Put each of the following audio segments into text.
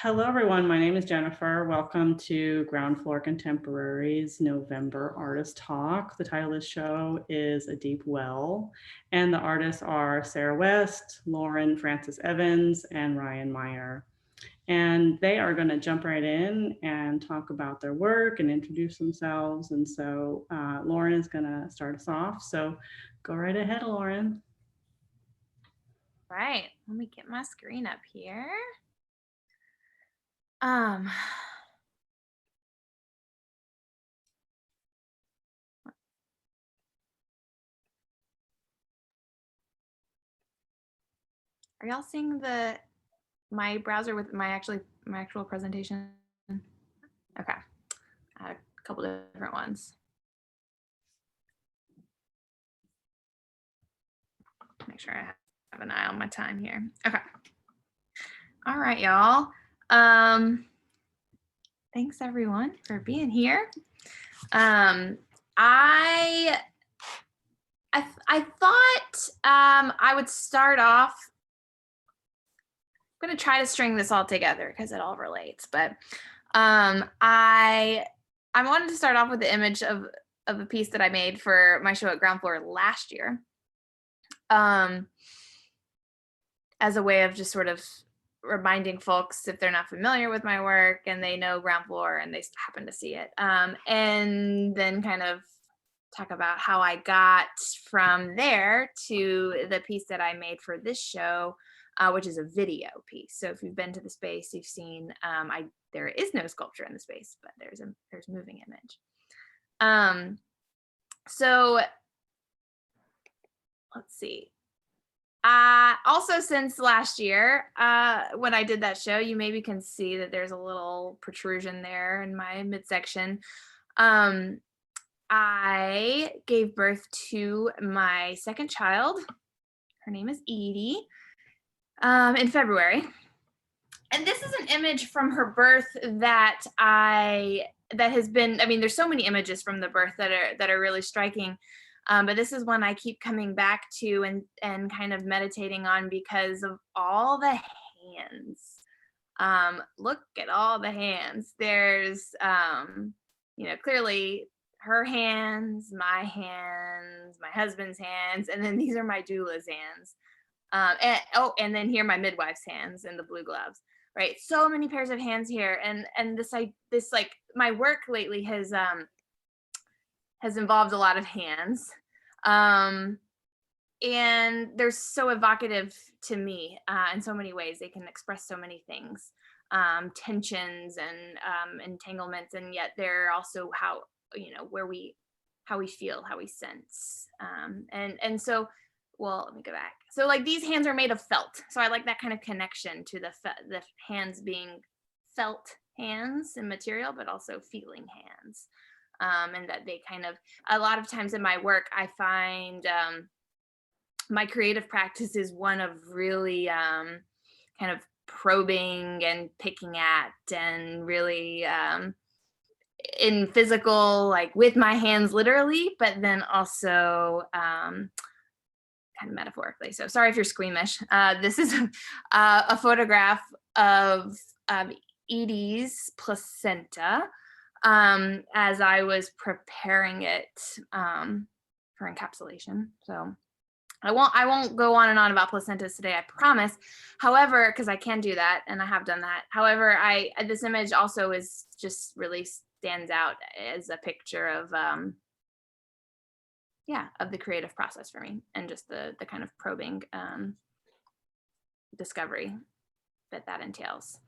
Hello, everyone. My name is Jennifer. Welcome to Ground Floor Contemporaries November Artist Talk. The title of the show is A Deep Well, and the artists are Sarah West, Lauren Francis Evans, and Ryan Meyer. And they are going to jump right in and talk about their work and introduce themselves. And so Lauren is going to start us off. So go right ahead, Lauren. Right, let me get my screen up here. Are y'all seeing my browser with my actual presentation? Okay, I had a couple different ones. Make sure I have an eye on my time here. Okay. All right, y'all. Thanks everyone for being here. I thought I would start off. I'm going to try to string this all together because it all relates, but I wanted to start off with the image of a piece that I made for my show at Ground Floor last year, as a way of just sort of reminding folks, if they're not familiar with my work and they know Ground Floor and they happen to see it, and then kind of talk about how I got from there to the piece that I made for this show, which is a video piece. So if you've been to the space, you've seen there is no sculpture in the space, but there's moving image. So let's see. Also, since last year, when I did that show, you maybe can see that there's a little protrusion there in my midsection. I gave birth to my second child. Her name is Edith, in February. And this is an image from her birth that has been, I mean, there's so many images from the birth that are really striking. But this is one I keep coming back to and kind of meditating on because of all the hands. Look at all the hands. There's, clearly her hands, my husband's hands, and then these are my doula's hands. And then here my midwife's hands and the blue gloves. Right, so many pairs of hands here, and this like my work lately has involved a lot of hands, and they're so evocative to me in so many ways. They can express so many things, tensions and entanglements, and yet they're also how we feel, how we sense, and so. Well, let me go back. So like these hands are made of felt. So I like that kind of connection to the hands being felt hands and material, but also feeling hands. And that they kind of, a lot of times in my work, I find my creative practice is one of really kind of probing and picking at and really in physical, like with my hands literally, but then also kind of metaphorically. So sorry if you're squeamish. This is a photograph of Edie's placenta as I was preparing it for encapsulation. So I won't go on and on about placentas today, I promise. However, because I can do that and I have done that. However, this image also is just really stands out as a picture of of the creative process for me and just the kind of probing discovery that entails.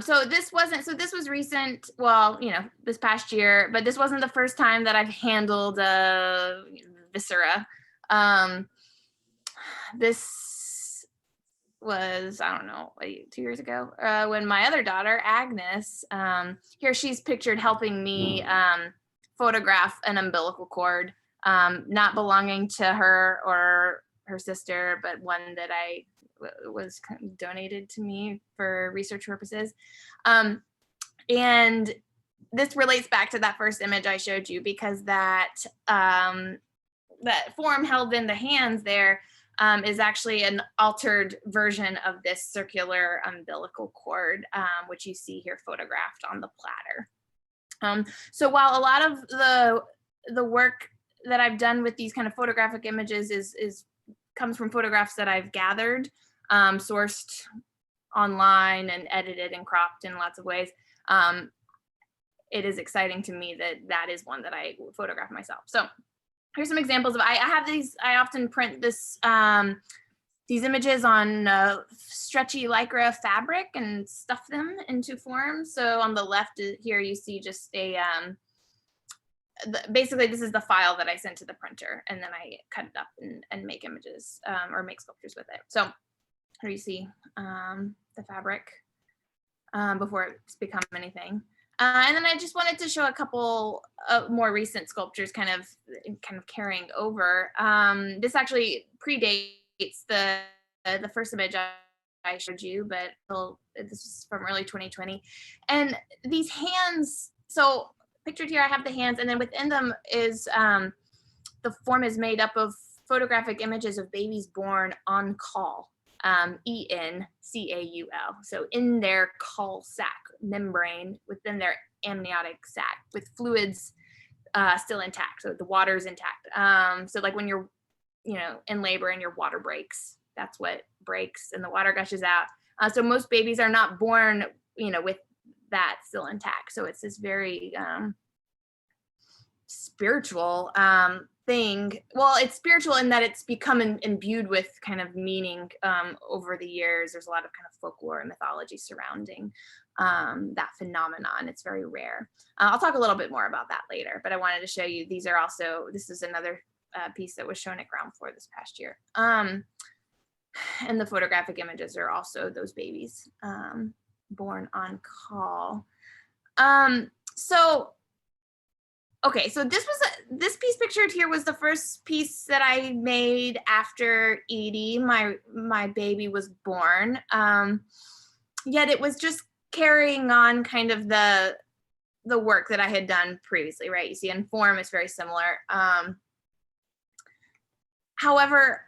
So this was recent, well, this past year, but this wasn't the first time that I've handled viscera. This was, I don't know, 2 years ago, when my other daughter, Agnes, here she's pictured helping me photograph an umbilical cord, not belonging to her or her sister, but one that I was donated to me for research purposes. And this relates back to that first image I showed you, because that form held in the hands there is actually an altered version of this circular umbilical cord, which you see here photographed on the platter. So while a lot of the work that I've done with these kind of photographic images comes from photographs that I've gathered, sourced online and edited and cropped in lots of ways, it is exciting to me that is one that I photograph myself. So here's some examples of, I have these, I often print these images on stretchy Lycra fabric and stuff them into forms. So on the left here, you see just basically this is the file that I sent to the printer, and then I cut it up and make images or make sculptures with it. So here you see the fabric before it's become anything. And then I just wanted to show a couple more recent sculptures kind of carrying over. This actually predates the first image I showed you, but this is from early 2020. And these hands, so pictured here, I have the hands, and then within them is, the form is made up of photographic images of babies born on caul, ENCAUL. So in their caul sac membrane, within their amniotic sac, with fluids still intact. So the water is intact. So like when you're, in labor and your water breaks, that's what breaks and the water gushes out. So most babies are not born, with that still intact. So it's this very spiritual thing. Well, it's spiritual in that it's become imbued with kind of meaning over the years. There's a lot of kind of folklore and mythology surrounding that phenomenon. It's very rare. I'll talk a little bit more about that later, but I wanted to show you, this is another piece that was shown at Ground Floor this past year. And the photographic images are also those babies born on caul. Okay, so this piece pictured here was the first piece that I made after Edie, my baby, was born. Yet it was just carrying on kind of the work that I had done previously, right? You see, in form, it's very similar. However,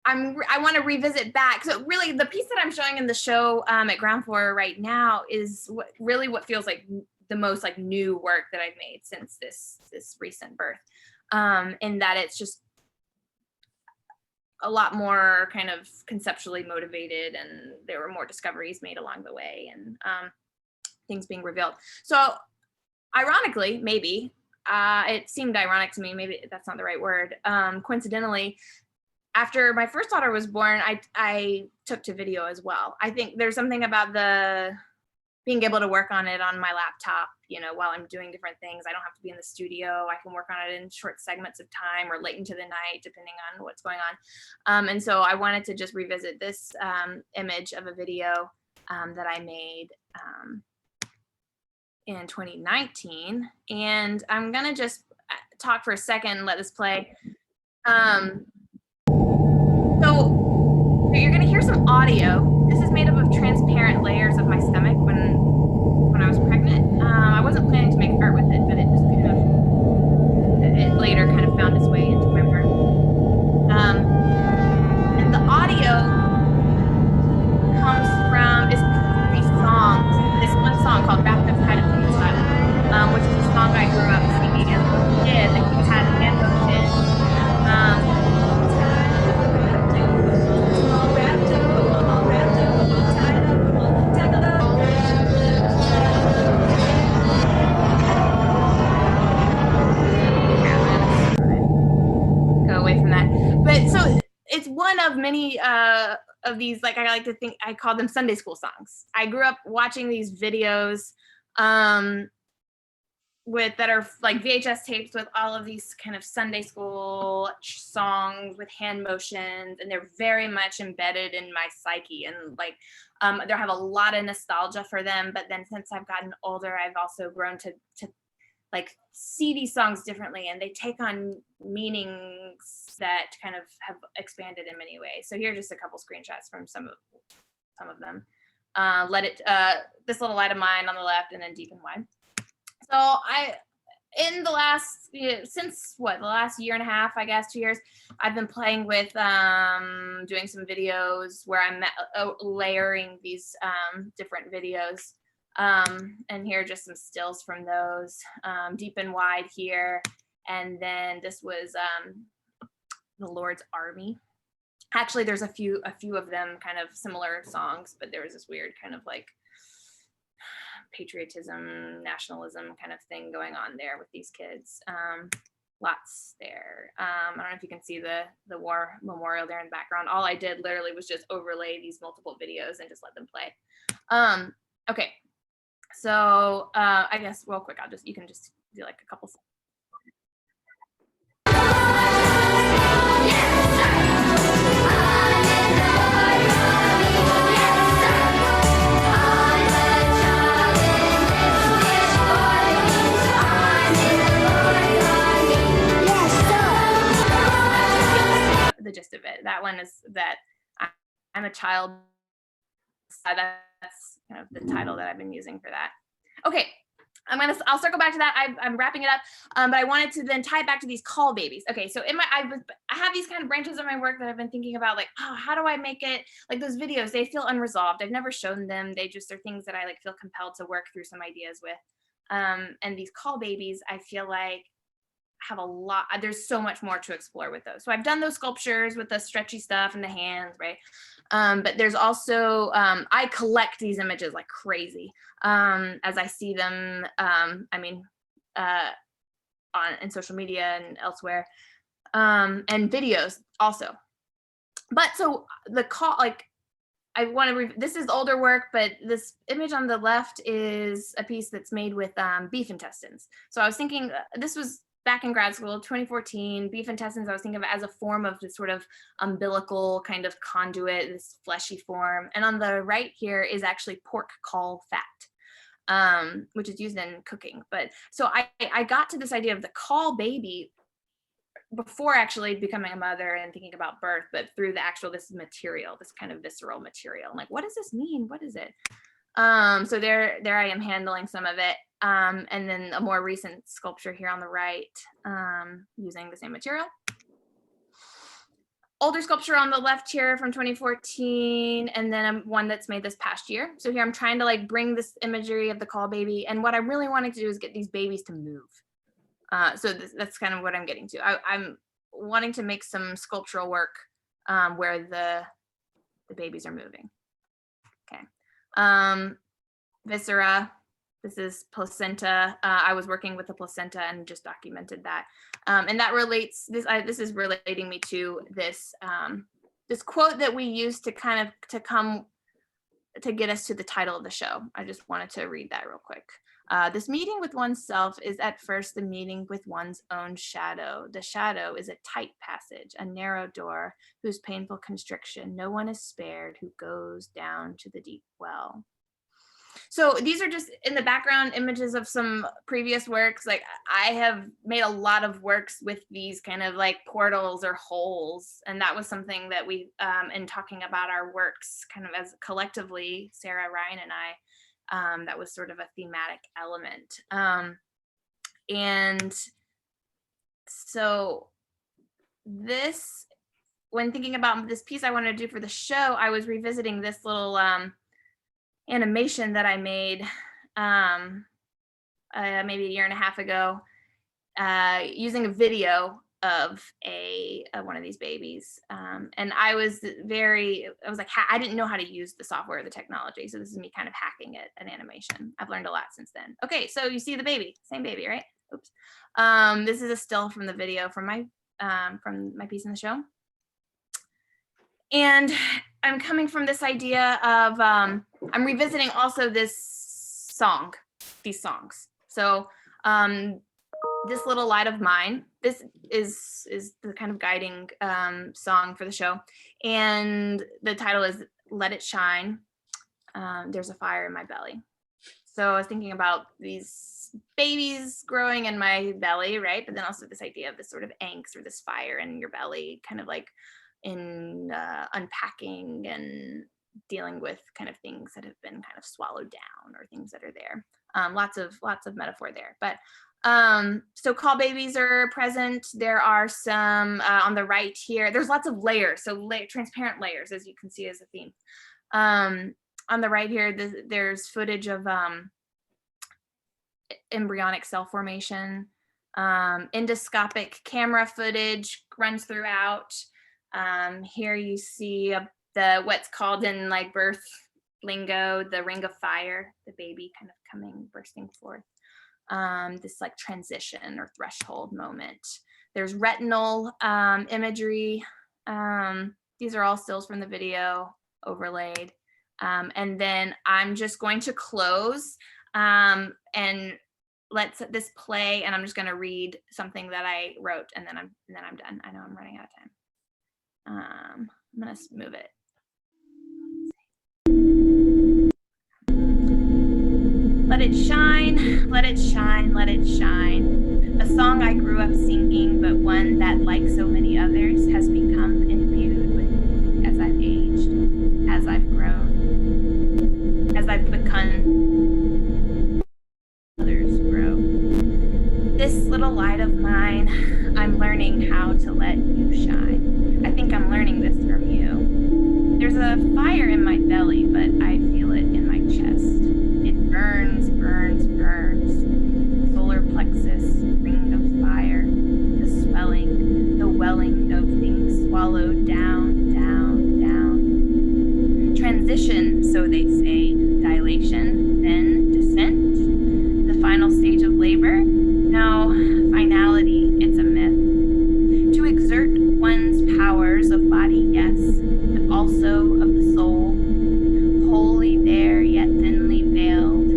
I want to revisit back. So really, the piece that I'm showing in the show at Ground Floor right now is what feels like the most like new work that I've made since this recent birth, in that it's just a lot more kind of conceptually motivated, and there were more discoveries made along the way, and things being revealed. So ironically, maybe, it seemed ironic to me, maybe that's not the right word, coincidentally, after my first daughter was born, I took to video as well. I think there's something about being able to work on it on my laptop, while I'm doing different things. I don't have to be in the studio. I can work on it in short segments of time or late into the night, depending on what's going on. And so I wanted to just revisit this image of a video that I made in 2019. And I'm gonna just talk for a second and let this play. So you're gonna hear some audio. This is made up of transparent layers of my stomach when I was pregnant. I wasn't planning to make art with it, but it just it later kind of found its way into my work. And the audio comes from these songs. This one song called Wrapped Up Tied Up in the Sun, which is a song I grew up singing as a kid that had hand motion. But so it's one of many of these, like I like to think, I call them Sunday school songs. I grew up watching these videos that are like VHS tapes with all of these kind of Sunday school songs with hand motions, and they're very much embedded in my psyche, and like there have a lot of nostalgia for them. But then since I've gotten older, I've also grown to like see these songs differently, and they take on meanings that kind of have expanded in many ways. So here are just a couple screenshots from some of them. This Little Light of Mine on the left, and then Deep and Wide. So in the last, since the last year and a half, I guess 2 years, I've been playing with doing some videos where I'm layering these different videos. And here are just some stills from those, deep and wide here. And then this was the Lord's Army. Actually, there's a few of them kind of similar songs, but there was this weird kind of like patriotism, nationalism kind of thing going on there with these kids. Lots there. I don't know if you can see the war memorial there in the background. All I did literally was just overlay these multiple videos and just let them play. Okay, so I guess real quick, you can just do like a couple. The gist of it. That one is that I'm a child. That's kind of the title that I've been using for that. Okay, I'll circle back to that. I'm wrapping it up, but I wanted to then tie it back to these call babies. Okay, so I have these kind of branches of my work that I've been thinking about, like, oh, how do I make it, like those videos, they feel unresolved. I've never shown them. They're things that I like feel compelled to work through some ideas with. And these call babies, I feel like have a lot, there's so much more to explore with those. So I've done those sculptures with the stretchy stuff and the hands, right? But there's also, I collect these images like crazy as I see them, in social media and elsewhere, and videos also. But so the call, like, I want to, this is older work, but this image on the left is a piece that's made with beef intestines. So I was thinking, this was back in grad school, 2014, beef intestines, I was thinking of it as a form of this sort of umbilical kind of conduit, this fleshy form. And on the right here is actually pork caul fat, which is used in cooking. But so I got to this idea of the caul baby before actually becoming a mother and thinking about birth, but through this material, this kind of visceral material. I'm like, what does this mean? What is it? So there I am handling some of it. And then a more recent sculpture here on the right, using the same material. Older sculpture on the left here from 2014, and then one that's made this past year. So here I'm trying to like bring this imagery of the call baby, and what I really wanted to do is get these babies to move. So that's kind of what I'm getting to. I'm wanting to make some sculptural work where the babies are moving. Okay. Viscera, this is placenta. I was working with the placenta and just documented that. And that relates, this is relating me to this, this quote that we used to kind of, to get us to the title of the show. I just wanted to read that real quick. This meeting with oneself is at first the meeting with one's own shadow. The shadow is a tight passage, a narrow door, whose painful constriction no one is spared who goes down to the deep well. So these are just in the background images of some previous works. Like I have made a lot of works with these kind of like portals or holes. And that was something that we, in talking about our works kind of as collectively, Sarah, Ryan, and I, that was sort of a thematic element. And so this, when thinking about this piece I wanted to do for the show, I was revisiting this little animation that I made maybe a year and a half ago, using a video of one of these babies. And I was like, I didn't know how to use the software or the technology. So this is me kind of hacking it, an animation. I've learned a lot since then. Okay, so you see the baby, same baby, right? Oops. This is a still from the video from my piece in the show. And I'm coming from this idea of, I'm revisiting also these songs. So this little light of mine, this is the kind of guiding song for the show. And the title is Let It Shine. There's a fire in my belly. So I was thinking about these babies growing in my belly, right? But then also this idea of this sort of angst or this fire in your belly, kind of like in unpacking and dealing with kind of things that have been kind of swallowed down or things that are there. Lots of metaphor there. But so call babies are present. There are some on the right here. There's lots of layers, so transparent layers, as you can see as a theme. On the right here, there's footage of embryonic cell formation. Endoscopic camera footage runs throughout. Here you see the what's called in like birth lingo, the ring of fire, the baby kind of bursting forth. This like transition or threshold moment. There's retinal imagery. These are all stills from the video overlaid. And then I'm just going to close and let this play, and I'm just going to read something that I wrote, and then I'm done. I know I'm running out of time. I'm going to move it. Let it shine, let it shine, let it shine. A song I grew up singing, but one that, like so many others, has become imbued with me as I've aged, as I've grown, as I've become others grow. This little light of mine, I'm learning how to let you shine. I think I'm learning this from you. There's a fire in my belly, but I feel it in my chest. It burns, burns, burns. Solar plexus, ring of fire, the swelling, the welling of things swallowed down, down, down. Transition, so they say, dilation, then descent. The final stage of labor? No, finality, it's a myth. To exert one's powers of body, yes, but also of the soul, wholly there yet thinly veiled,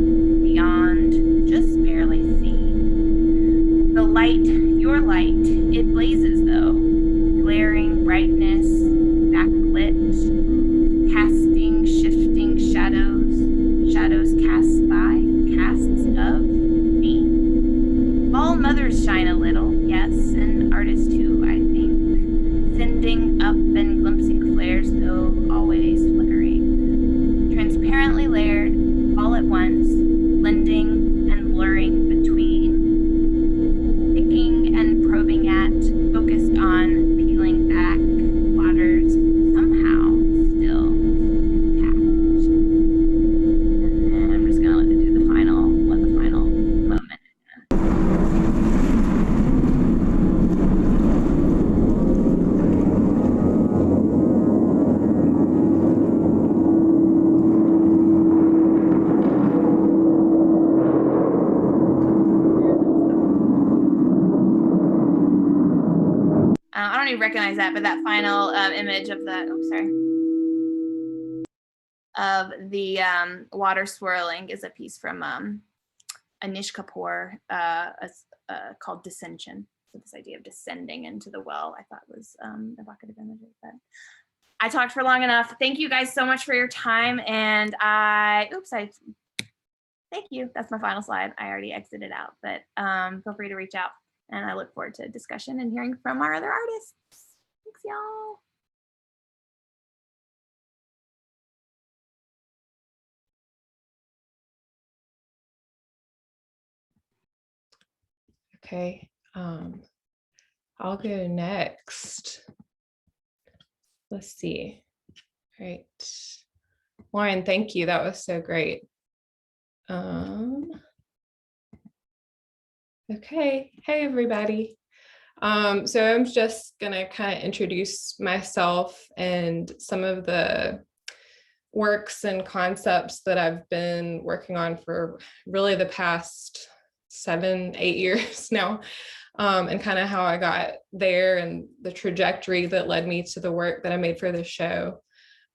beyond, just barely seen. The light, your light, it blazes though, glaring brightness, backlit, casting, shifting shadows, shadows cast by, casts of me. All mothers shine a little, yes, and artists too, I think, sending up and glimpsing flares, though always flickering, transparently layered, all at once, blending and blurring between, picking and probing at, focused on peeling back, waters somehow still intact. And then I'm just gonna do the final moment. I don't even recognize that, but that final image of the water swirling is a piece from Anish Kapoor called Descension. So this idea of descending into the well, I thought was evocative imagery. But I talked for long enough. Thank you guys so much for your time. And thank you. That's my final slide. I already exited out, but feel free to reach out. And I look forward to discussion and hearing from our other artists. Thanks, y'all. Okay, I'll go next. Let's see. Great. Lauren, thank you. That was so great. Okay, hey everybody. So I'm just gonna kind of introduce myself and some of the works and concepts that I've been working on for really the past 7-8 years now, and kind of how I got there and the trajectory that led me to the work that I made for this show.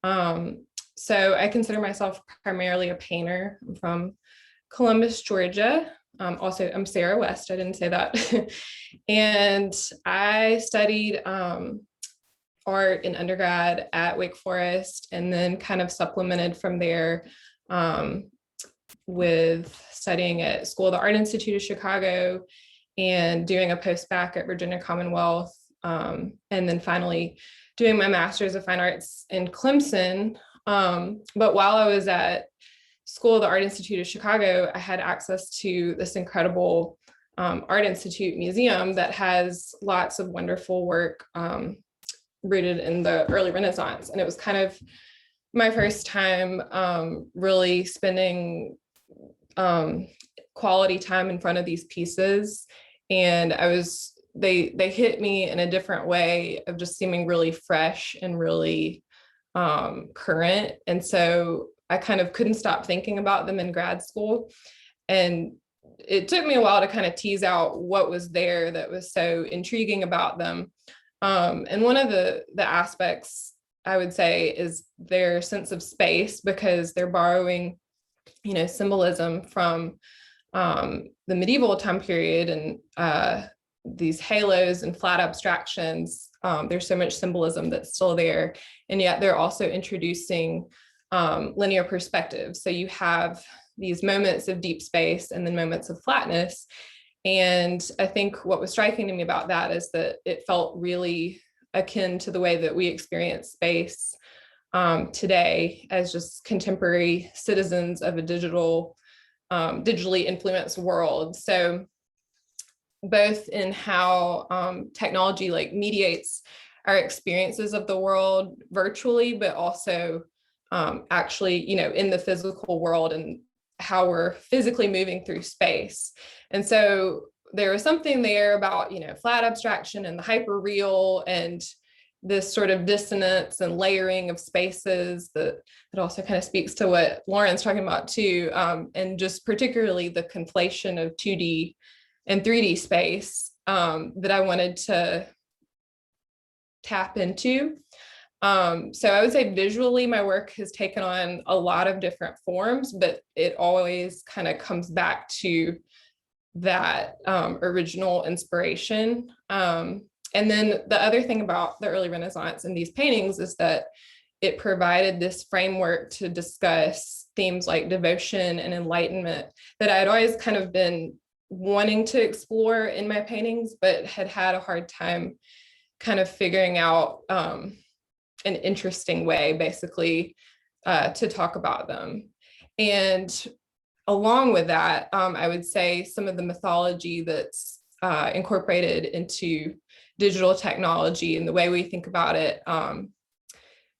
So I consider myself primarily a painter. I'm from Columbus, Georgia. Also, I'm Sarah West, I didn't say that. And I studied art in undergrad at Wake Forest, and then kind of supplemented from there with studying at School of the Art Institute of Chicago and doing a post-bac at Virginia Commonwealth, and then finally doing my Master's of Fine Arts in Clemson. But while I was at School of the Art Institute of Chicago, I had access to this incredible Art Institute museum that has lots of wonderful work rooted in the early Renaissance. And it was kind of my first time really spending quality time in front of these pieces. And they hit me in a different way of just seeming really fresh and really current. And so I kind of couldn't stop thinking about them in grad school. And it took me a while to kind of tease out what was there that was so intriguing about them. And one of the aspects I would say is their sense of space, because they're borrowing, symbolism from the medieval time period, and these halos and flat abstractions. There's so much symbolism that's still there, and yet they're also introducing linear perspective. So you have these moments of deep space and then moments of flatness. And I think what was striking to me about that is that it felt really akin to the way that we experience space today as just contemporary citizens of a digitally influenced world. So both in how technology mediates our experiences of the world virtually, but also actually, in the physical world and how we're physically moving through space. And so there was something there about, flat abstraction and the hyperreal and this sort of dissonance and layering of spaces that also kind of speaks to what Lauren's talking about too. And just particularly the conflation of 2D and 3D space that I wanted to tap into. So I would say visually, my work has taken on a lot of different forms, but it always kind of comes back to that original inspiration. And then the other thing about the early Renaissance and these paintings is that it provided this framework to discuss themes like devotion and enlightenment that I had always kind of been wanting to explore in my paintings, but had a hard time kind of figuring out an interesting way, basically, to talk about them. And along with that, I would say some of the mythology that's incorporated into digital technology and the way we think about it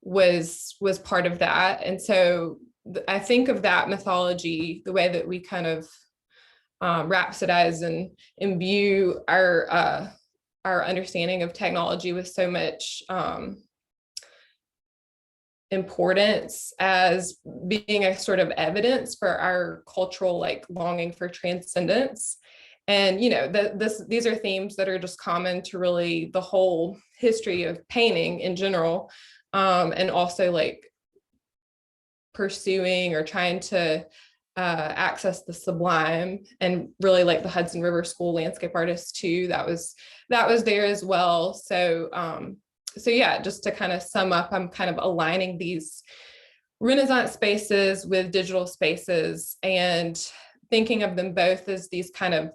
was part of that. And so I think of that mythology, the way that we kind of rhapsodize and imbue our understanding of technology with so much importance as being a sort of evidence for our cultural longing for transcendence. And these are themes that are just common to really the whole history of painting in general, and also pursuing or trying to access the sublime, and really the Hudson River School landscape artists too. That was there as well. So yeah, just to kind of sum up, I'm kind of aligning these Renaissance spaces with digital spaces and thinking of them both as these kind of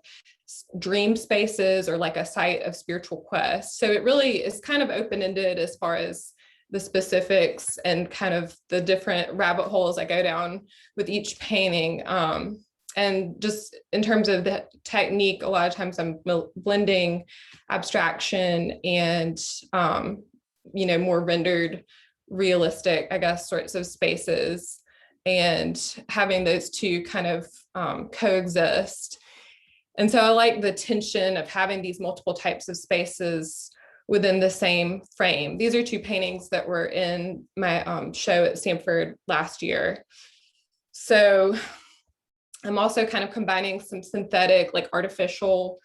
dream spaces or a site of spiritual quest. So it really is kind of open-ended as far as the specifics and kind of the different rabbit holes I go down with each painting. And just in terms of the technique, a lot of times I'm blending abstraction and, more rendered, realistic, I guess, sorts of spaces, and having those two kind of coexist. And so I like the tension of having these multiple types of spaces within the same frame. These are two paintings that were in my show at Samford last year. So I'm also kind of combining some synthetic, artificial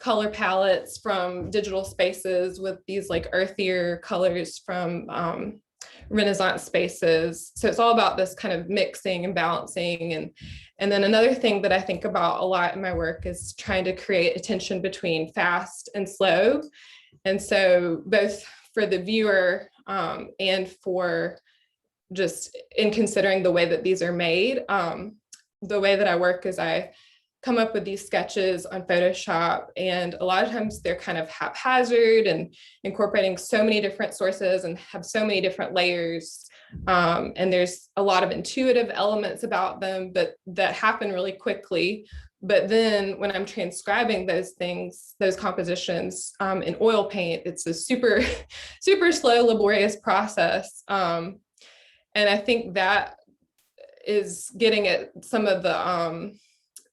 color palettes from digital spaces with these earthier colors from Renaissance spaces. So it's all about this kind of mixing and balancing. And then another thing that I think about a lot in my work is trying to create a tension between fast and slow. And so both for the viewer and for just in considering the way that these are made, the way that I work is I come up with these sketches on Photoshop, and a lot of times they're kind of haphazard and incorporating so many different sources and have so many different layers And there's a lot of intuitive elements about them, but that happen really quickly. But then when I'm transcribing those things, those compositions in oil paint, it's a super, super slow, laborious process. And I think that is getting at some of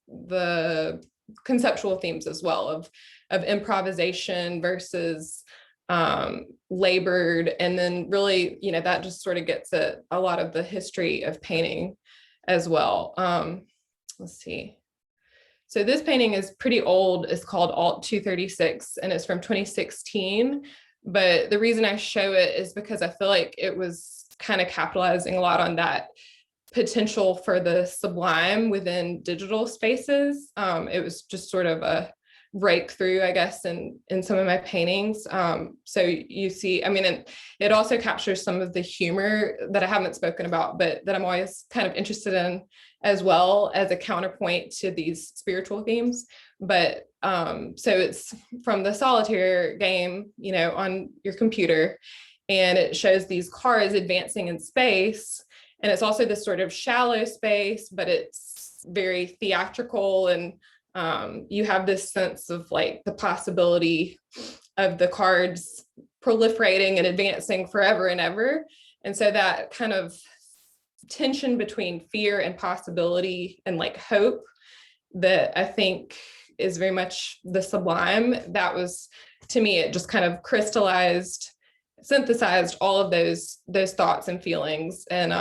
the conceptual themes as well of improvisation versus labored. And then really, that just sort of gets at a lot of the history of painting as well. Let's see. So this painting is pretty old. It's called Alt 236 and it's from 2016. But the reason I show it is because I feel like it was kind of capitalizing a lot on that potential for the sublime within digital spaces. It was just sort of a breakthrough, I guess, in some of my paintings. So you see, it also captures some of the humor that I haven't spoken about, but that I'm always kind of interested in as well as a counterpoint to these spiritual themes. But so it's from the solitaire game, on your computer, and it shows these cars advancing in space. And it's also this sort of shallow space, but it's very theatrical. And you have this sense of like the possibility of the cards proliferating and advancing forever and ever. And so that kind of tension between fear and possibility and like hope that I think is very much the sublime. That was, to me, it just kind of synthesized all of those thoughts and feelings. And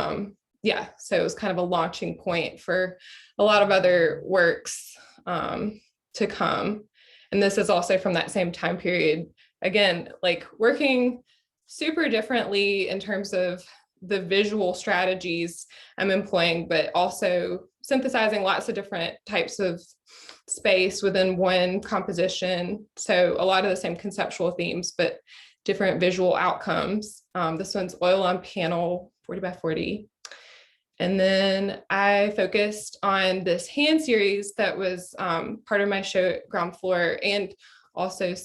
so it was kind of a launching point for a lot of other works to come. And this is also from that same time period. Again, like working super differently in terms of the visual strategies I'm employing, but also synthesizing lots of different types of space within one composition. So a lot of the same conceptual themes, but different visual outcomes. This one's oil on panel 40 by 40. And then I focused on this hand series that was part of my show at Ground Floor, and also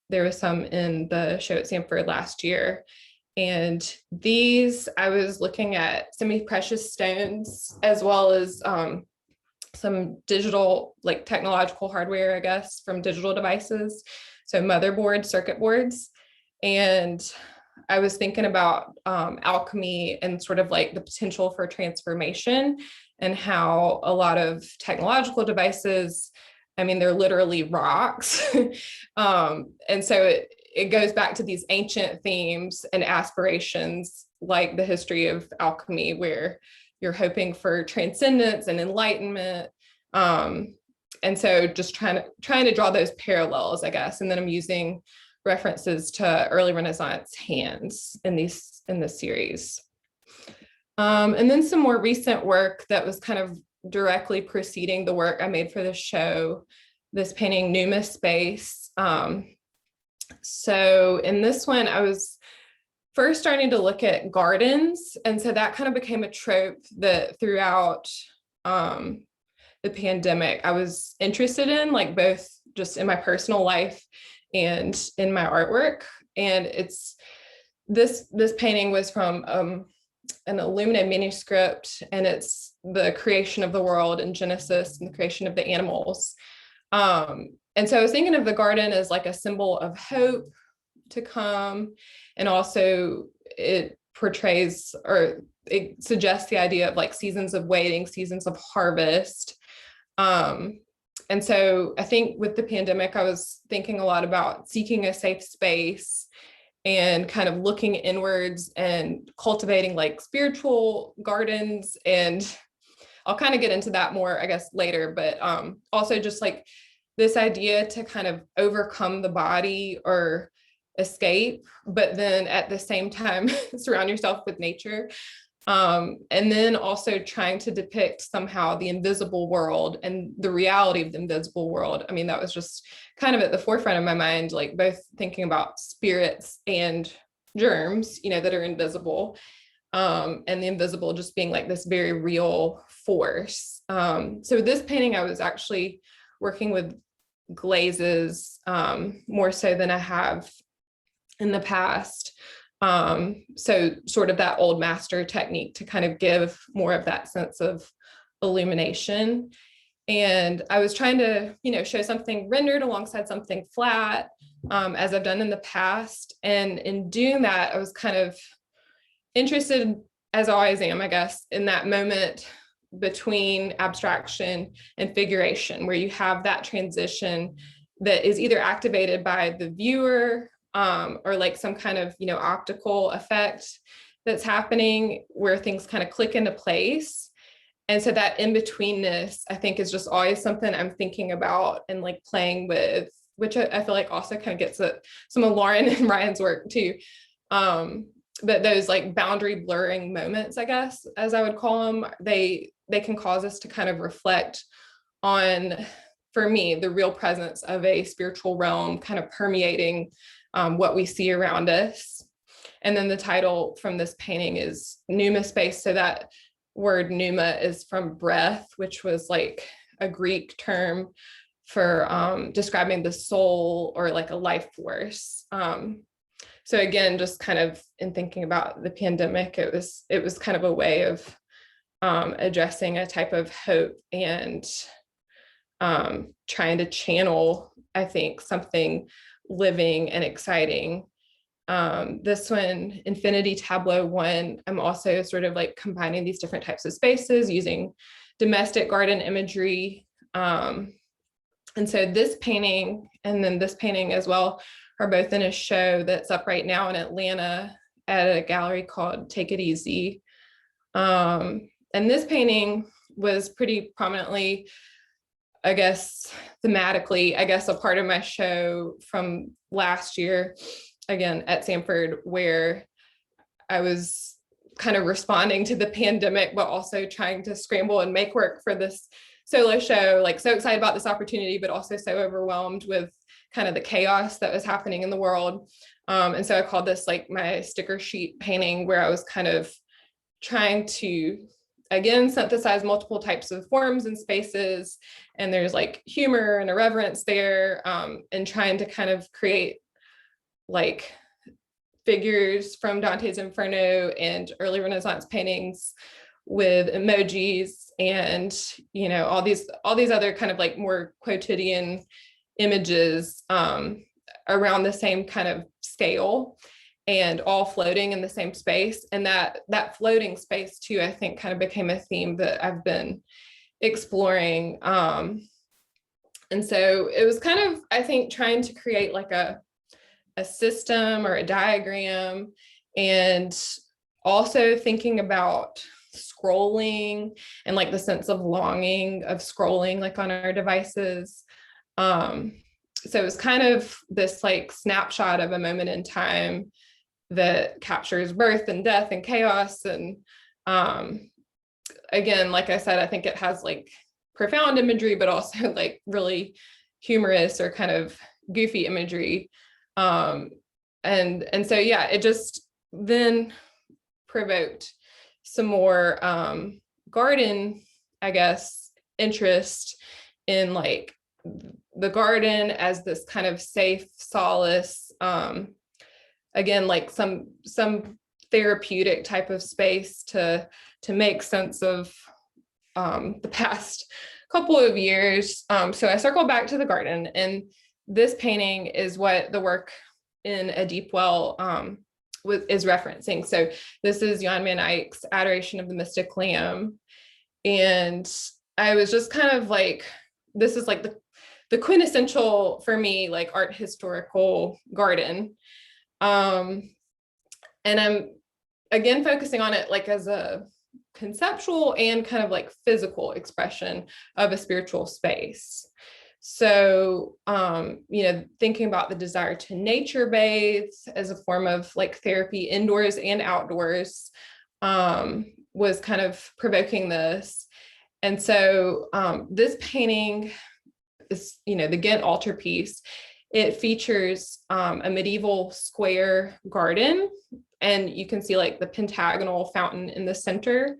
there was some in the show at Samford last year. And these, I was looking at semi-precious stones as well as some digital, like technological hardware, I guess, from digital devices. So motherboards, circuit boards. And I was thinking about alchemy and sort of like the potential for transformation, and how a lot of technological devices, they're literally rocks. And so it goes back to these ancient themes and aspirations, like the history of alchemy, where you're hoping for transcendence and enlightenment. And so just trying to draw those parallels, I guess. And then I'm using references to early Renaissance hands in this series. And then some more recent work that was kind of directly preceding the work I made for the show, this painting, Numa Space. So in this one, I was first starting to look at gardens. And so that kind of became a trope that throughout the pandemic, I was interested in, like both just in my personal life and in my artwork. And it's this painting was from an illuminated manuscript, and it's the creation of the world in Genesis and the creation of the animals. And so I was thinking of the garden as like a symbol of hope to come. And also it portrays, or it suggests the idea of like seasons of waiting, seasons of harvest. And so I think with the pandemic, I was thinking a lot about seeking a safe space and kind of looking inwards and cultivating like spiritual gardens. And I'll kind of get into that more, I guess, later, but also just like this idea to kind of overcome the body or escape, but then at the same time surround yourself with nature. And then also trying to depict somehow the invisible world and the reality of the invisible world. That was just kind of at the forefront of my mind, like both thinking about spirits and germs, that are invisible, and the invisible just being like this very real force. So this painting, I was actually working with glazes more so than I have in the past. So sort of that old master technique to kind of give more of that sense of illumination. And I was trying to, show something rendered alongside something flat, as I've done in the past. And in doing that, I was kind of interested, as I always am, I guess, in that moment between abstraction and figuration, where you have that transition that is either activated by the viewer, or like some kind of, optical effect that's happening where things kind of click into place. And so that in-betweenness, I think, is just always something I'm thinking about and like playing with, which I feel like also kind of gets at some of Lauren and Ryan's work too. But those like boundary blurring moments, I guess, as I would call them, they can cause us to kind of reflect on, for me, the real presence of a spiritual realm kind of permeating what we see around us. And then the title from this painting is Numa Space. So that word Numa is from breath, which was like a Greek term for describing the soul or like a life force. So again, just kind of in thinking about the pandemic, it was kind of a way of addressing a type of hope and trying to channel, I think, something living and exciting. This one, Infinity Tableau 1, I'm also sort of like combining these different types of spaces using domestic garden imagery. And so this painting and then this painting as well are both in a show that's up right now in Atlanta at a gallery called Take It Easy. And this painting was pretty prominently, I guess, thematically, a part of my show from last year, again, at Samford, where I was kind of responding to the pandemic, but also trying to scramble and make work for this solo show, like so excited about this opportunity, but also so overwhelmed with kind of the chaos that was happening in the world. And so I called this like my sticker sheet painting, where I was kind of trying to, again, synthesize multiple types of forms and spaces. And there's like humor and irreverence there, and trying to kind of create like figures from Dante's Inferno and early Renaissance paintings with emojis and, all these other kind of like more quotidian images around the same kind of scale and all floating in the same space. And that floating space too, I think, kind of became a theme that I've been exploring. And so it was kind of, I think, trying to create like a system or a diagram, and also thinking about scrolling and like the sense of longing of scrolling like on our devices. So it was kind of this like snapshot of a moment in time that captures birth and death and chaos. And again, like I said, I think it has like profound imagery, but also like really humorous or kind of goofy imagery. And so, yeah, it just then provoked some more garden, I guess, interest in like the garden as this kind of safe solace, again, like some therapeutic type of space to make sense of the past couple of years. So I circled back to the garden, and this painting is what the work in A Deep Well is referencing. So this is Jan van Eyck's Adoration of the Mystic Lamb. And I was just kind of like, this is like the quintessential for me, like art historical garden. And I'm again focusing on it like as a conceptual and kind of like physical expression of a spiritual space. So, thinking about the desire to nature bathe as a form of like therapy indoors and outdoors was kind of provoking this. And so this painting is, the Ghent altarpiece. It features a medieval square garden, and you can see like the pentagonal fountain in the center.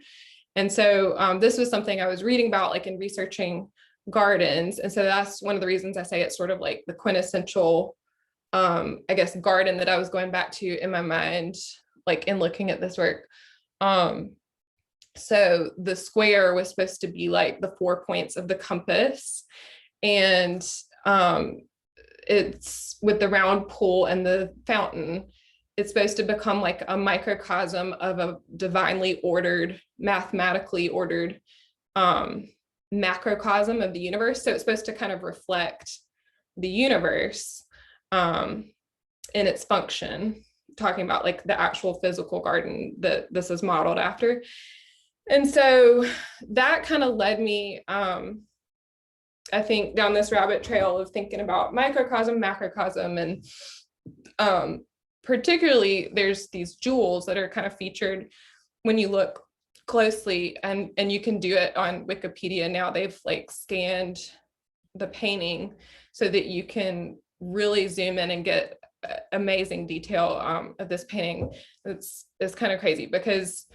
And so this was something I was reading about like in researching gardens. And so that's one of the reasons I say it's sort of like the quintessential I guess, garden that I was going back to in my mind, like in looking at this work. So the square was supposed to be like the 4 points of the compass, and it's with the round pool and the fountain, it's supposed to become like a microcosm of a divinely ordered, mathematically ordered macrocosm of the universe. So it's supposed to kind of reflect the universe in its function, talking about like the actual physical garden that this is modeled after. And so that kind of led me, I think, down this rabbit trail of thinking about microcosm, macrocosm, and particularly there's these jewels that are kind of featured when you look closely, and you can do it on Wikipedia now. They've like scanned the painting so that you can really zoom in and get amazing detail of this painting. It's kind of crazy because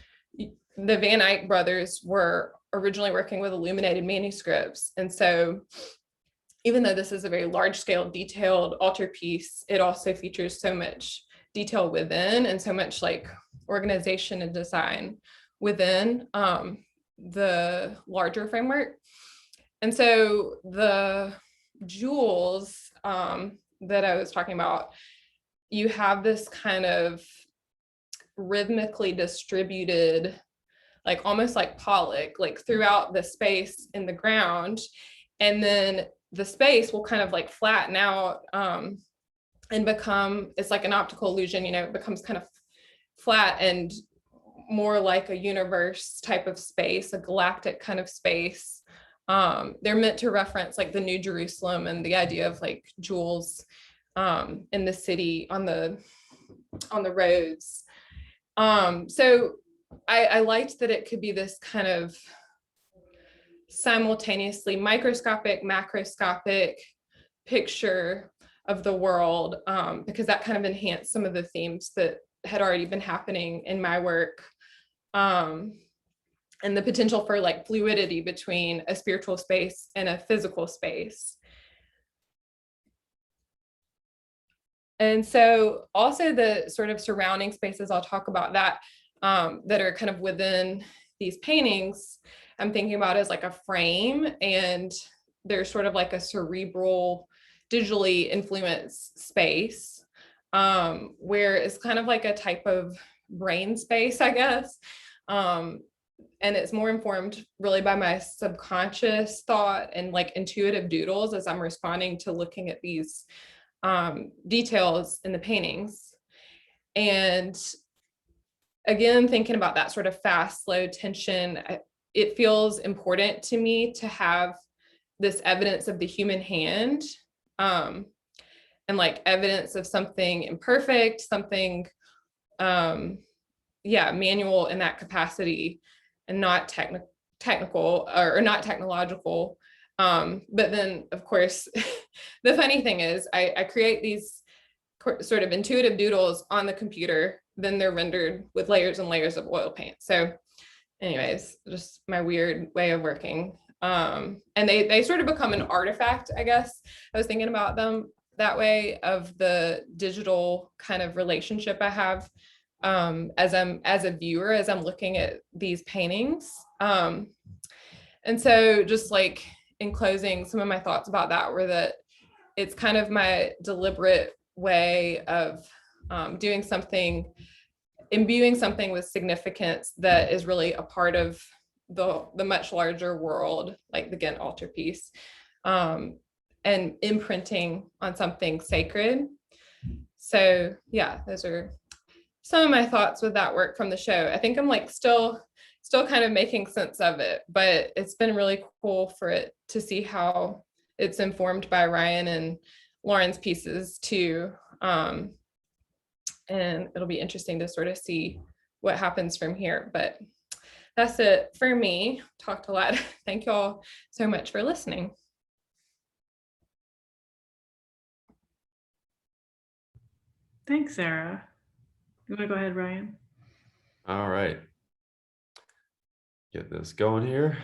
the Van Eyck brothers were originally working with illuminated manuscripts. And so even though this is a very large scale detailed altarpiece, it also features so much detail within and so much like organization and design within the larger framework. And so the jewels that I was talking about, you have this kind of rhythmically distributed, like almost like Pollock, like throughout the space in the ground. And then the space will kind of like flatten out and become, it's like an optical illusion, you know, it becomes kind of flat and more like a universe type of space, a galactic kind of space. They're meant to reference like the New Jerusalem and the idea of like jewels in the city on the roads. So I liked that it could be this kind of simultaneously microscopic, macroscopic picture of the world, because that kind of enhanced some of the themes that had already been happening in my work, and the potential for like fluidity between a spiritual space and a physical space. And so also the sort of surrounding spaces, I'll talk about that, that are kind of within these paintings, I'm thinking about as like a frame, and there's sort of like a cerebral, digitally influenced space, where it's kind of like a type of brain space, I guess. And it's more informed really by my subconscious thought and like intuitive doodles as I'm responding to looking at these details in the paintings. And again, thinking about that sort of fast, slow tension, it feels important to me to have this evidence of the human hand, and like evidence of something imperfect, something, manual in that capacity, and not technical or not technological. But then, of course, the funny thing is I create these sort of intuitive doodles on the computer, then they're rendered with layers and layers of oil paint. So anyways, just my weird way of working. And they sort of become an artifact, I guess. I was thinking about them that way, of the digital kind of relationship I have as a viewer, as I'm looking at these paintings. And so just like in closing, some of my thoughts about that were that it's kind of my deliberate way of doing something, imbuing something with significance that is really a part of the much larger world, like the Ghent altarpiece, and imprinting on something sacred. So yeah, those are some of my thoughts with that work from the show. I think I'm like still kind of making sense of it, but it's been really cool for it to see how it's informed by Ryan and Lauren's pieces too. And it'll be interesting to sort of see what happens from here. But that's it for me. Talked a lot. Thank you all so much for listening. Thanks, Sarah. You want to go ahead, Ryan? All right. Get this going here.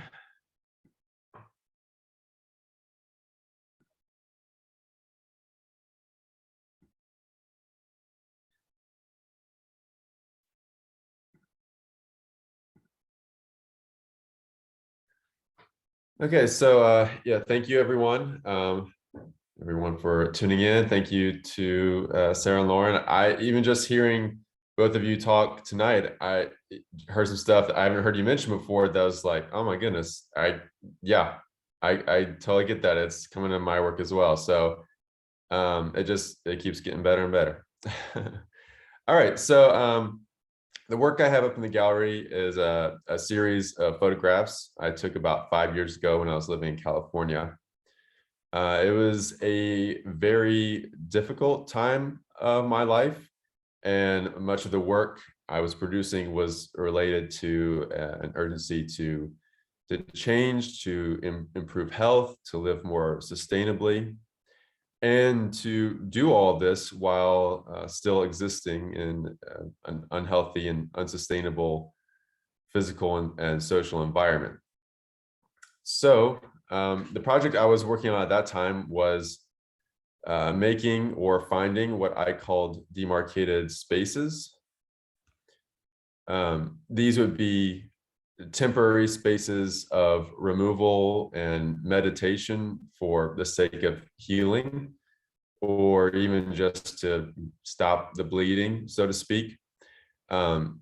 Okay, so yeah, thank you everyone, everyone for tuning in. Thank you to Sarah and Lauren. I even just hearing both of you talk tonight, I heard some stuff that I haven't heard you mention before. That was like, oh my goodness, yeah, I totally get that. It's coming in my work as well. So it keeps getting better and better. All right, so the work I have up in the gallery is a series of photographs I took about 5 years ago when I was living in California. It was a very difficult time of my life, and much of the work I was producing was related to an urgency to change, to improve health, to live more sustainably, and to do all this while still existing in an unhealthy and unsustainable physical and social environment. So the project I was working on at that time was making or finding what I called demarcated spaces. These would be temporary spaces of removal and meditation for the sake of healing, or even just to stop the bleeding, so to speak. So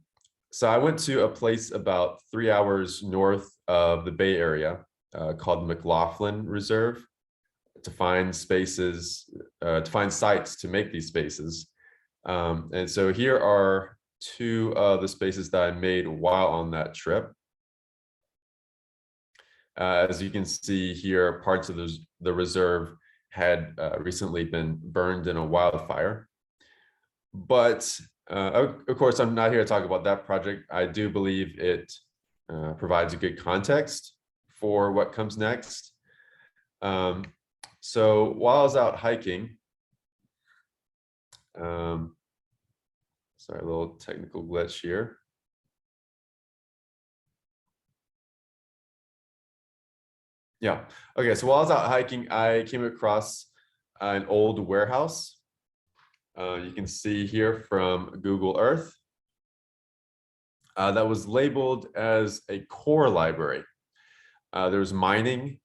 I went to a place about 3 hours north of the Bay Area called McLaughlin Reserve to find spaces, to find sites to make these spaces. And so here are two of the spaces that I made while on that trip. As you can see here, parts of the reserve had recently been burned in a wildfire. But of course, I'm not here to talk about that project. I do believe it provides a good context for what comes next. So while I was out hiking, sorry, a little technical glitch here. Yeah. Okay. So while I was out hiking, I came across an old warehouse. You can see here from Google Earth that was labeled as a core library. There's mining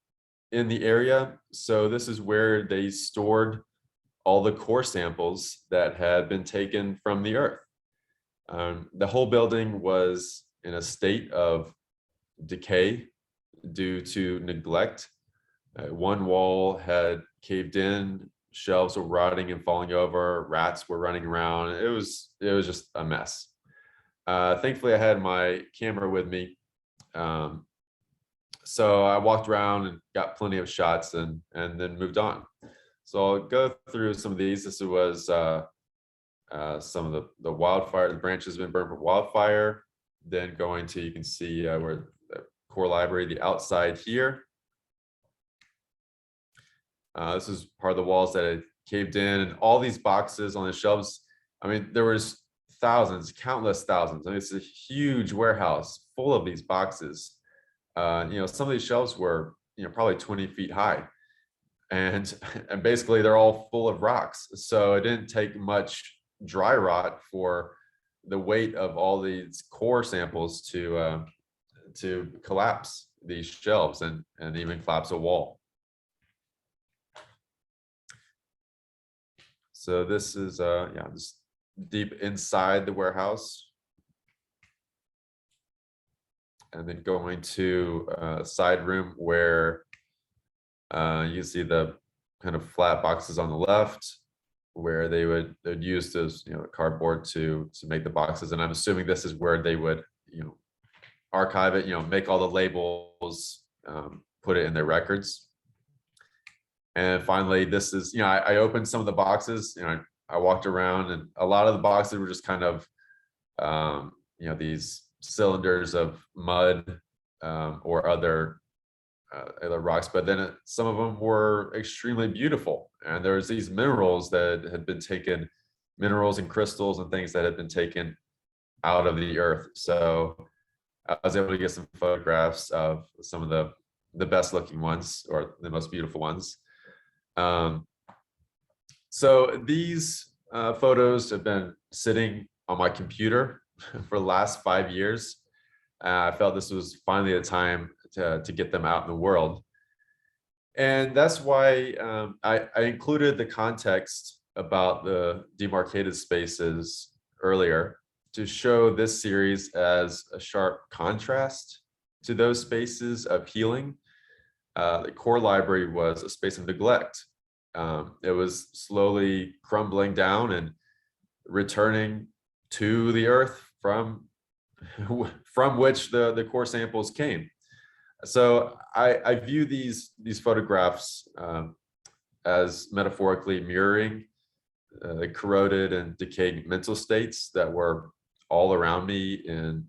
in the area, so this is where they stored all the core samples that had been taken from the Earth. The whole building was in a state of decay due to neglect. One wall had caved in, shelves were rotting and falling over, rats were running around. It was just a mess. Thankfully, I had my camera with me. So I walked around and got plenty of shots and then moved on. So I'll go through some of these. This was some of the wildfire, the branches have been burned from wildfire. Then going to, you can see where the core library, the outside here. This is part of the walls that had caved in, and all these boxes on the shelves. I mean, there was thousands, countless thousands. I mean, it's a huge warehouse full of these boxes. Some of these shelves were, probably 20 feet high, and basically they're all full of rocks. So it didn't take much dry rot for the weight of all these core samples to collapse these shelves and even collapse a wall. So this is just deep inside the warehouse. And then going to a side room where you see the kind of flat boxes on the left, where they'd use those cardboard to make the boxes. And I'm assuming this is where they would archive it, make all the labels, put it in their records. And finally, this is, I opened some of the boxes, I walked around, and a lot of the boxes were just kind of, these cylinders of mud or other rocks. But then some of them were extremely beautiful. And there's these minerals that had been taken, minerals and crystals and things that had been taken out of the earth. So I was able to get some photographs of some of the best looking ones, or the most beautiful ones. So these photos have been sitting on my computer for the last 5 years. I felt this was finally the time to get them out in the world. And that's why I included the context about the demarcated spaces earlier to show this series as a sharp contrast to those spaces of healing. The core library was a space of neglect. It was slowly crumbling down and returning to the earth from which the core samples came. So I view these photographs as metaphorically mirroring the corroded and decayed mental states that were all around me in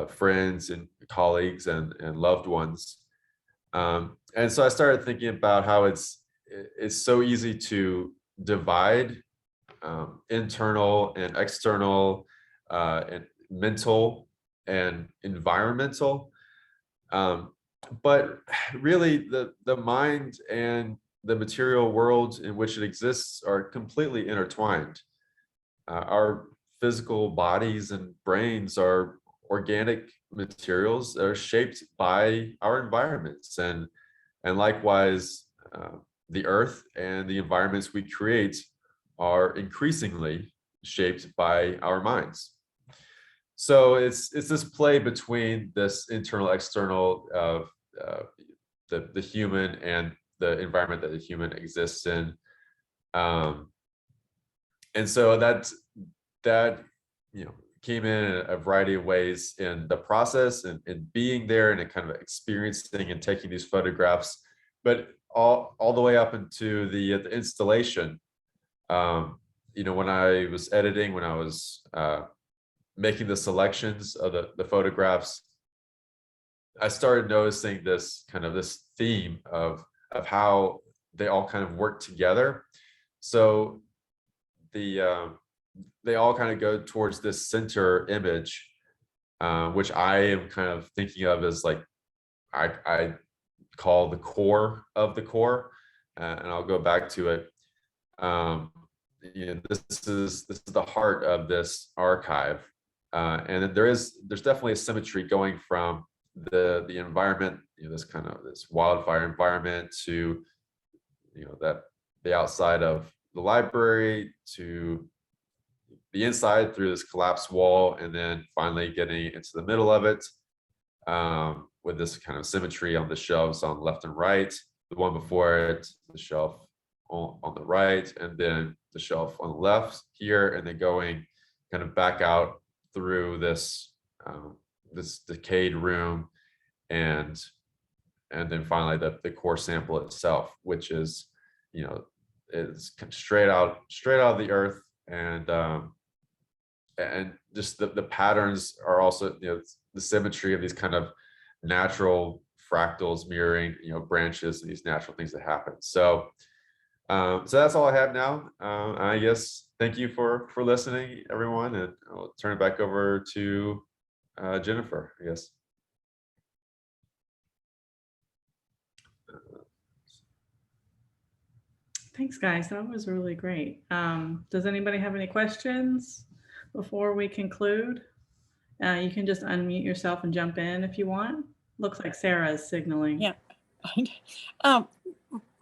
friends and colleagues and loved ones. And so I started thinking about how it's so easy to divide internal and external and mental and environmental. But really the mind and the material world in which it exists are completely intertwined. Our physical bodies and brains are organic materials that are shaped by our environments, and likewise the earth and the environments we create are increasingly shaped by our minds. So it's this play between this internal external of the human and the environment that the human exists in, and so that came in a variety of ways in the process and being there and kind of experiencing and taking these photographs, but all the way up into the installation. When I was editing, when I was making the selections of the photographs, I started noticing this theme of how they all kind of work together. So they all kind of go towards this center image, which I am kind of thinking of as like I call the core of the core, and I'll go back to it. This is the heart of this archive, and there's definitely a symmetry going from the environment, this wildfire environment, to that the outside of the library, to the inside through this collapsed wall, and then finally getting into the middle of it, with this kind of symmetry on the shelves on left and right, the one before it, the shelf on the right, and then the shelf on the left here, and then going kind of back out through this this decayed room, and then finally the core sample itself, which is is straight out of the earth, and just the patterns are also the symmetry of these kind of natural fractals mirroring branches and these natural things that happen. So that's all I have now. I guess thank you for listening, everyone, and I'll turn it back over to Jennifer, I guess. Thanks, guys. That was really great. Does anybody have any questions before we conclude? You can just unmute yourself and jump in if you want. Looks like Sarah is signaling. Yeah.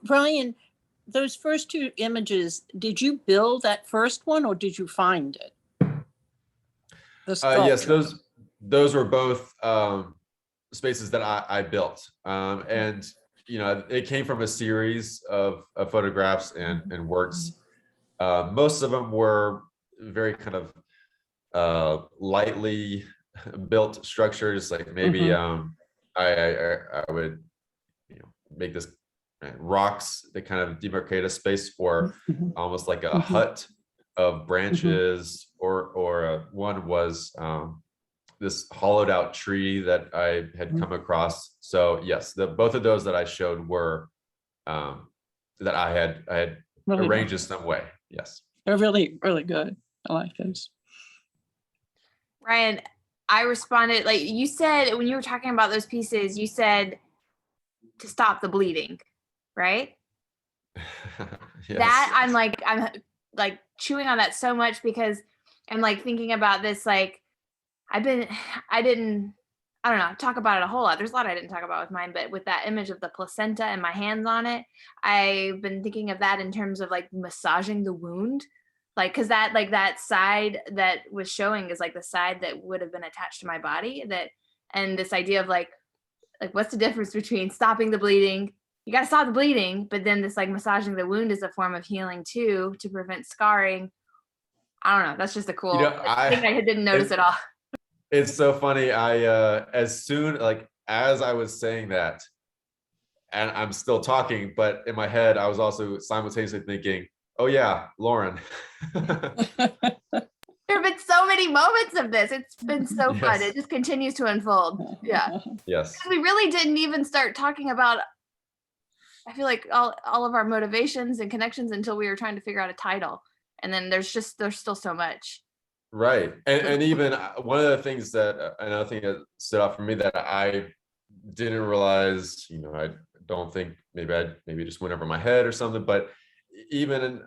Brian, those first two images, did you build that first one or did you find it? Yes, those were both spaces that I built, and it came from a series of photographs and works. Most of them were very kind of lightly built structures, like maybe I would make this rocks that kind of demarcate a space for almost like a hut of branches, or one was this hollowed out tree that I had come across. So yes, both of those that I showed were that I had really arranged in some way. Yes, they're really, really good. I like those. Ryan, I responded, like you said, when you were talking about those pieces, you said to stop the bleeding, right? Yes. That I'm like chewing on that so much, because I'm like thinking about this, like I I don't know, talk about it a whole lot. There's a lot I didn't talk about with mine, but with that image of the placenta and my hands on it, I've been thinking of that in terms of like massaging the wound. Like, cause that like that side that was showing is like the side that would have been attached to my body, that, and this idea of like what's the difference between stopping the bleeding? You got to stop the bleeding, but then this like massaging the wound is a form of healing too, to prevent scarring. I don't know. That's just a cool thing I didn't notice at all. It's so funny. As soon, like, as I was saying that, and I'm still talking, but in my head, I was also simultaneously thinking, oh yeah, Lauren. There have been so many moments of this. It's been so fun. Yes. It just continues to unfold. Yeah. Yes. We really didn't even start talking about, I feel like all of our motivations and connections until we were trying to figure out a title. And then there's still so much. Right. And even one of the things that, another thing that stood out for me that I didn't realize, you know, I don't think maybe just went over my head or something, but even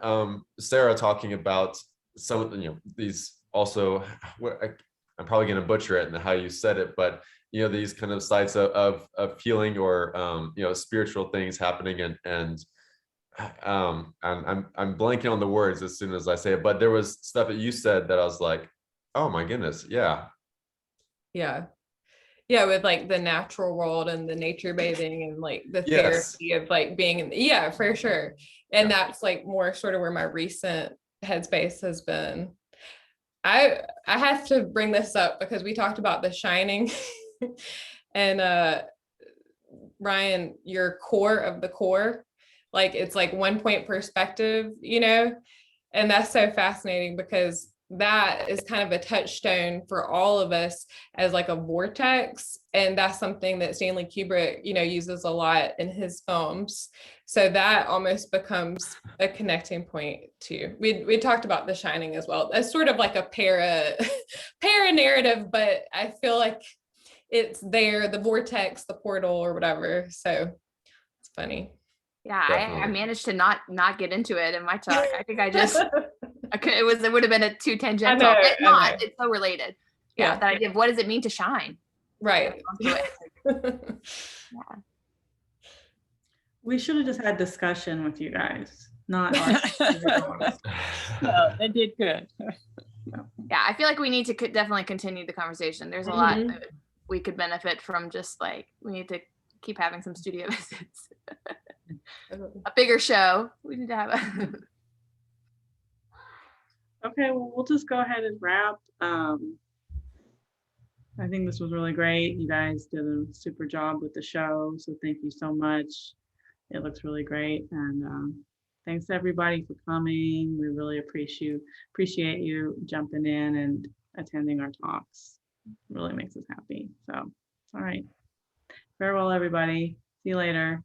Sarah talking about some of the, you know, these also, I'm probably going to butcher it and how you said it, but you know, these kind of sites of healing or you know, spiritual things happening, and I'm blanking on the words as soon as I say it, but there was stuff that you said that I was like, oh my goodness, yeah, with like the natural world and the nature bathing and like the yes, therapy of like being in, yeah, for sure. And that's like more sort of where my recent headspace has been. I have to bring this up because we talked about The Shining and Ryan, your core of the core, like it's like 1 point perspective, you know, and that's so fascinating because that is kind of a touchstone for all of us as like a vortex. And that's something that Stanley Kubrick, you know, uses a lot in his films. So that almost becomes a connecting point too. We talked about The Shining as well. That's sort of like a para narrative, but I feel like it's there, the vortex, the portal or whatever. So it's funny. Yeah, I managed to not get into it in my talk. I think I just it would have been too tangential. It's not. It's so related. Yeah, that idea of what does it mean to shine? Right. Yeah. We should have just had discussion with you guys, not. No, they did good. Yeah, I feel like we need to definitely continue the conversation. There's a lot that we could benefit from. Just like we need to keep having some studio visits. A bigger show. We need to have a. Okay, well, we'll just go ahead and wrap. I think this was really great. You guys did a super job with the show, so thank you so much. It looks really great, and thanks to everybody for coming. We really appreciate you jumping in and attending our talks. It really makes us happy. So, all right. Farewell, everybody. See you later.